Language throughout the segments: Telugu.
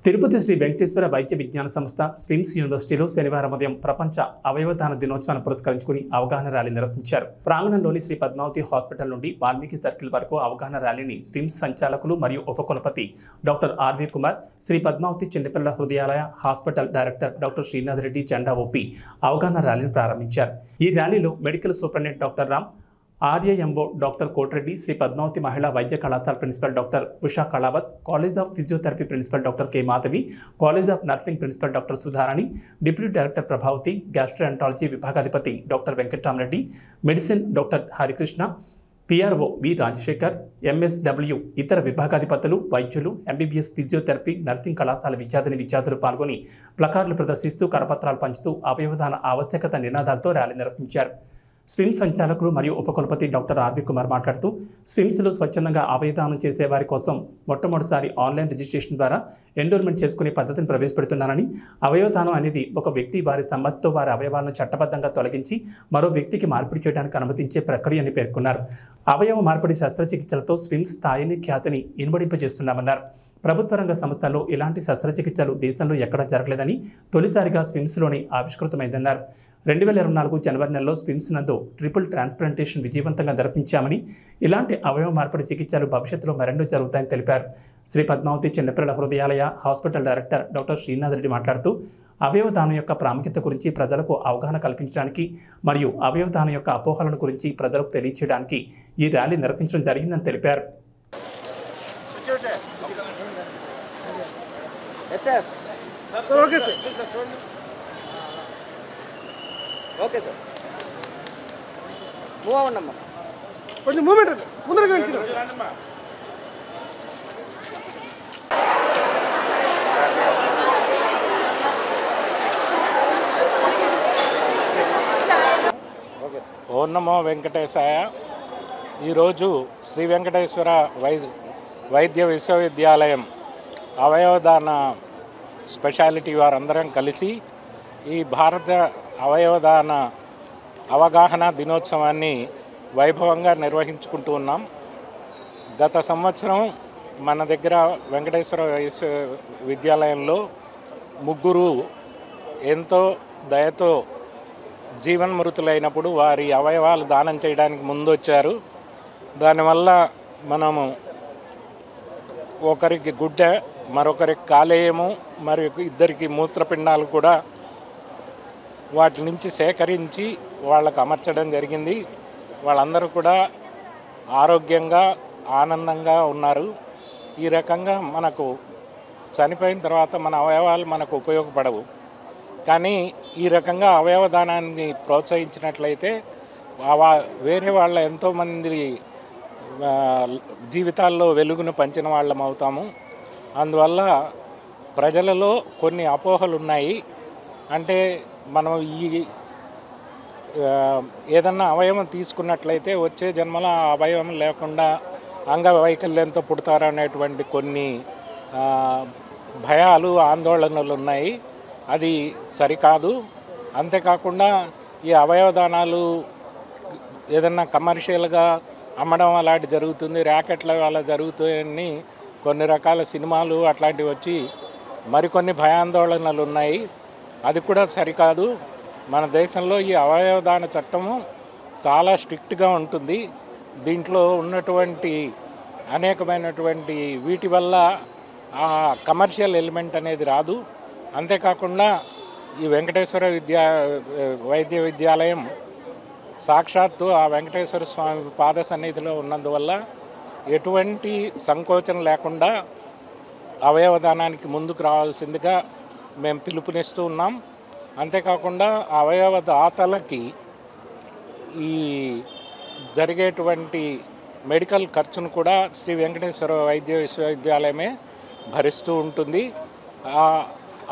తిరుపతి శ్రీ వెంకటేశ్వర వైద్య విజ్ఞాన సంస్థ స్విమ్స్ యూనివర్సిటీలో శనివారం ఉదయం ప్రపంచ అవయవదాన దినోత్సవాన్ని పురస్కరించుకుని అవగాహన ర్యాలీ నిర్వహించారు. ప్రాంగణంలోని శ్రీ పద్మావతి హాస్పిటల్ నుండి వాల్మీకి సర్కిల్ వరకు అవగాహన ర్యాలీని స్విమ్స్ సంచాలకులు మరియు ఉపకులపతి డాక్టర్ ఆర్వి కుమార్, శ్రీ పద్మావతి చిన్నపిల్లల హృదయాలయ hospital director doctor Srinath Reddy జెండా ఊపి అవగాహన ర్యాలీని ప్రారంభించారు. ఈ ర్యాలీలో medical superintendent doctor Ram, RAMO doctor Kotreddy, Sri Padmavati మహిళా వైద్య కళాశాల principal doctor Usha Kalavath, college of physiotherapy principal doctor K Madhavi, college of nursing principal doctor Sudharani, deputy director Prabhavati, gastroenterology విభాగాధిపతి doctor Venkataramareddy, medicine doctor Harikrishna, PRO V Rajasekhar, MSW ఇతర విభాగాధిపతులు, వైద్యులు, ఎంబీబీఎస్ ఫిజియోథెరపీ నర్సింగ్ కళాశాల విద్యార్థులు పాల్గొని ప్లకార్డులు ప్రదర్శిస్తూ కరపత్రాలు పంచుతూ అవయవదాన ఆవశ్యకత నినాదాలతో ర్యాలీ నిర్వహించారు. స్విమ్స్ సంచాలకులు మరియు ఉపకులపతి డాక్టర్ ఆర్వి కుమార్ మాట్లాడుతూ, స్విమ్స్లో స్వచ్ఛందంగా అవయవదానం చేసే వారి కోసం మొట్టమొదటిసారి ఆన్లైన్ రిజిస్ట్రేషన్ ద్వారా ఎన్రోల్మెంట్ చేసుకునే పద్ధతిని ప్రవేశపెడుతున్నానని, అవయవదానం అనేది ఒక వ్యక్తి వారి సమ్మతితో వారి అవయవాలను చట్టబద్ధంగా తొలగించి మరో వ్యక్తికి మార్పిడి చేయడానికి అనుమతించే ప్రక్రియ అని పేర్కొన్నారు. అవయవ మార్పిడి శస్త్రచికిత్సలతో స్విమ్స్ స్థాయిని, ఖ్యాతిని ఇనుమడింపజేస్తున్నామన్నారు. ప్రభుత్వ రంగ సంస్థల్లో ఇలాంటి శస్త్రచికిత్సలు దేశంలో ఎక్కడా జరగలేదని, తొలిసారిగా స్విమ్స్లోనే ఆవిష్కృతమైందన్నారు. 2024 జనవరి నెలలో స్విమ్స్ నందు ట్రిపుల్ ట్రాన్స్ప్లాంటేషన్ విజయవంతంగా జరిపించామని, ఇలాంటి అవయవ మార్పిడి చికిత్సలు భవిష్యత్తులో మరెన్నో జరుగుతాయని తెలిపారు. శ్రీ పద్మావతి చిన్నపిల్లల హృదయాలయ hospital director doctor Srinath Reddy మాట్లాడుతూ, అవయవదానం యొక్క ప్రాముఖ్యత గురించి ప్రజలకు అవగాహన కల్పించడానికి మరియు అవయవదానం యొక్క అపోహలను గురించి ప్రజలకు తెలియజేయడానికి ఈ ర్యాలీ నిర్వహించడం జరిగిందని తెలిపారు. ఓకే సార్, మూవ్ అవ్వండమ్మా, కొంచెం మూమెంట్ ముందరగా నిలిచిన ఓం నమో వెంకటేశాయ. ఈరోజు శ్రీ వెంకటేశ్వర వైద్య విశ్వవిద్యాలయం అవయవదాన స్పెషాలిటీ వారందరం కలిసి ఈ భారత అవయవదాన అవగాహన దినోత్సవాన్ని వైభవంగా నిర్వహించుకుంటూ ఉన్నాం. గత సంవత్సరం మన దగ్గర వెంకటేశ్వర విశ్వవిద్యాలయంలో ముగ్గురు ఎంతో దయతో జీవన్మృతులైనప్పుడు వారి అవయవాలు దానం చేయడానికి ముందొచ్చారు. దానివల్ల మనము ఒకరికి గుడ్డ, మరొకరికి కాలేయము, మరియు ఇద్దరికి మూత్రపిండాలు కూడా వాటి నుంచి సేకరించి వాళ్ళకు అమర్చడం జరిగింది. వాళ్ళందరూ కూడా ఆరోగ్యంగా ఆనందంగా ఉన్నారు. ఈ రకంగా మనకు చనిపోయిన తర్వాత మన అవయవాలు మనకు ఉపయోగపడవు, కానీ ఈ రకంగా అవయవదానాన్ని ప్రోత్సహించినట్లయితే వేరే వాళ్ళ ఎంతోమంది జీవితాల్లో వెలుగును పంచిన వాళ్ళం అవుతాము. అందువల్ల ప్రజలలో కొన్ని అపోహలు ఉన్నాయి. అంటే మనం ఏదన్నా అవయవం తీసుకున్నట్లయితే వచ్చే జన్మలో ఆ అవయవం లేకుండా అంగవైకల్యంతో పుడతారనేటువంటి కొన్ని భయాలు, ఆందోళనలు ఉన్నాయి. అది సరికాదు. అంతేకాకుండా ఈ అవయవదానాలు ఏదన్నా కమర్షియల్గా అమ్మడం అలాంటి జరుగుతుంది, ర్యాకెట్ల వల్ల జరుగుతాయని కొన్ని రకాల సినిమాలు అట్లాంటివి వచ్చి మరికొన్ని భయాందోళనలు ఉన్నాయి. అది కూడా సరికాదు. మన దేశంలో ఈ అవయవదాన చట్టము చాలా స్ట్రిక్ట్గా ఉంటుంది. దీంట్లో ఉన్నటువంటి అనేకమైనటువంటి వీటి వల్ల ఆ కమర్షియల్ ఎలిమెంట్ అనేది రాదు. అంతేకాకుండా ఈ వెంకటేశ్వర వైద్య విద్యాలయం సాక్షాత్తు ఆ వెంకటేశ్వర స్వామి పాద సన్నిధిలో ఉన్నందువల్ల ఎటువంటి సంకోచం లేకుండా అవయవదానానికి ముందుకు రావాల్సిందిగా మేము పిలుపునిస్తూ ఉన్నాం. అంతేకాకుండా అవయవదాతలకి ఈ జరిగేటువంటి మెడికల్ ఖర్చును కూడా శ్రీ వెంకటేశ్వర వైద్య విశ్వవిద్యాలయమే భరిస్తూ ఉంటుంది.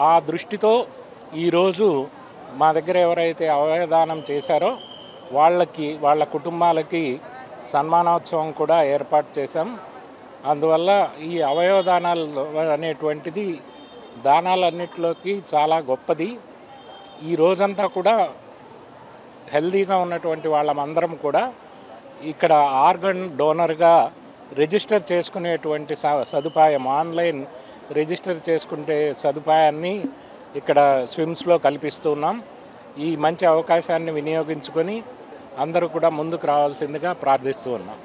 ఆ దృష్టితో ఈరోజు మా దగ్గర ఎవరైతే అవయవదానం చేశారో వాళ్ళ కుటుంబాలకి సన్మానోత్సవం కూడా ఏర్పాటు చేశాం. అందువల్ల ఈ అవయవదానాలు అనేటువంటిది దానాలన్నిటిలోకి చాలా గొప్పది. ఈ రోజంతా కూడా హెల్దీగా ఉన్నటువంటి వాళ్ళమందరం కూడా ఇక్కడ ఆర్గన్ డోనర్గా రిజిస్టర్ చేసుకునేటువంటి సదుపాయం, ఆన్లైన్ రిజిస్టర్ చేసుకుంటే సదుపాయాన్ని ఇక్కడ స్విమ్స్లో కల్పిస్తూ ఉన్నాం. ఈ మంచి అవకాశాన్ని వినియోగించుకొని అందరూ కూడా ముందుకు రావాల్సిందిగా ప్రార్థిస్తూ ఉన్నాం.